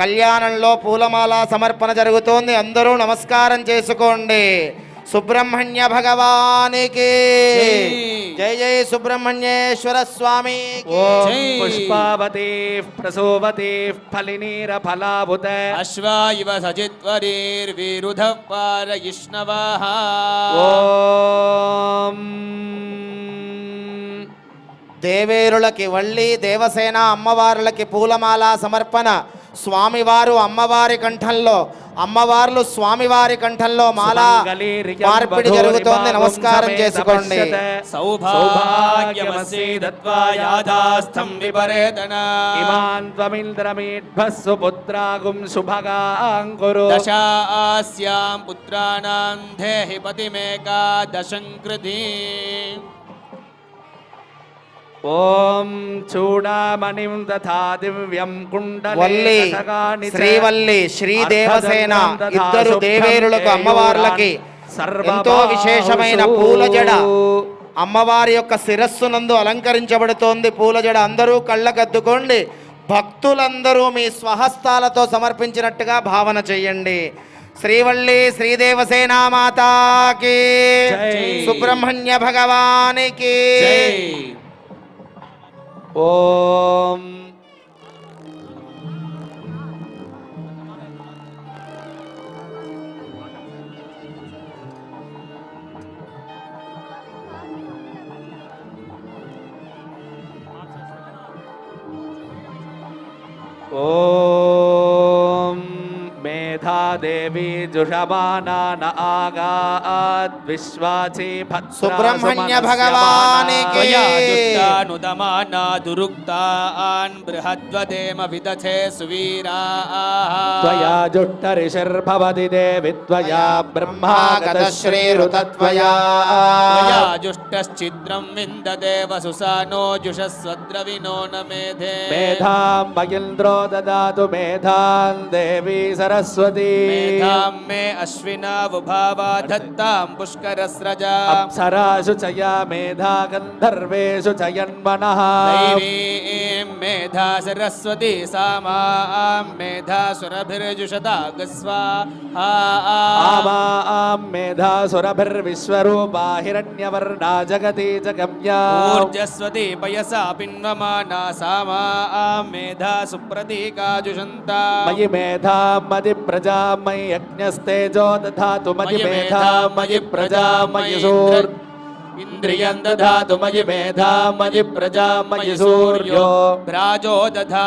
కళ్యాణంలో పూలమాల సమర్పణ జరుగుతోంది. అందరూ నమస్కారం చేసుకోండి. సుబ్రహ్మణ్య భగవానికి జై జై సుబ్రహ్మణ్యేశ్వర స్వామి. పుష్పావతి ప్రసోవతి ఫలినీర ఫలాభుత అశ్వాయివ సజిత్వరీర్విరుధ పారయిష్ణవాః. ఓం దేవేరులకి వల్లి దేవసేన అమ్మవారులకి పూలమాల సమర్పణ. స్వామివారు అమ్మవారి కంఠంలో, అమ్మవార్లు స్వామివారి కంఠంలో మాల మార్పిడి జరుగుతోంది. నమస్కారం చేసుకోండి. సౌభాగ్యమసీదత్వాయాదాస్థం విపరేతన ఇమాన్ త్వమింద్రమీఢ్భస్సు పుత్రాగుం శుభగాంకురు దశాస్యాం పుత్రాణాం దేహి పతిమేకాదశం కృతి. ఓం చూడామణిం తథా దివ్యం వల్లి కుండలి శ్రీవల్లి శ్రీదేవసేన ఇద్దరు దేవేరులకు అమ్మవార్లకి ఎంతో విశేషమైన పూల జడ అమ్మవారి యొక్క శిరస్సునందు అలంకరించబడుతోంది. పూల జడ అందరూ కళ్ళకద్దుకోండి. భక్తులందరూ మీ స్వహస్తాలతో సమర్పించినట్టుగా భావన చెయ్యండి. శ్రీవల్లి శ్రీదేవసేన మాతాకి సుబ్రహ్మణ్య భగవానికి. ఓం ఓం మేధాదేవి జుషమానాన ఆగాద్ విశ్వాచి సుబ్రహ్మణ్య భగవానికి నుదమానా దురుక్తాన్ బృహద్వదేమ విదథే సువీరాః. త్వయా జుష్టరిషిర్భవతి దేవి త్వయా బ్రహ్మాగత శ్రీరుతత్వయా త్వయా జుష్టశ్చిద్రం విందతే వసుసానో జుషస్వద్రవినో న మేధే. మేధాం మయింద్రో దదాతు మేధాం దేవి సరస్వతి. మేధాం మే అశ్వినా వుభావా దత్తాం పుష్కరస్రజా. అప్సరాసు చయా మేధా గంధర్వేషు చయన్మనః. దైవీం మేధా సరస్వతి సామాం మేధా సురభిర్జుషతాగస్వాహా. ఆమాం మేధా సురభిర్విశ్వరూపా హిరణ్యవర్ణా జగతి జగమ్యా. ఊర్జస్వతి పయసా పిన్వమానా సామాం మేధా సుప్రతీకాజుషంతా. మయి మేధా మది ప్రజా మయి యజ్ఞస్తేజో దధాతు మయి మేధా మయి ప్రజా మయి సూర్ ఇంద్రియం దధాతు మయి మేధా మయి ప్రజా మయి సూర్యో భ్రాజో దధా.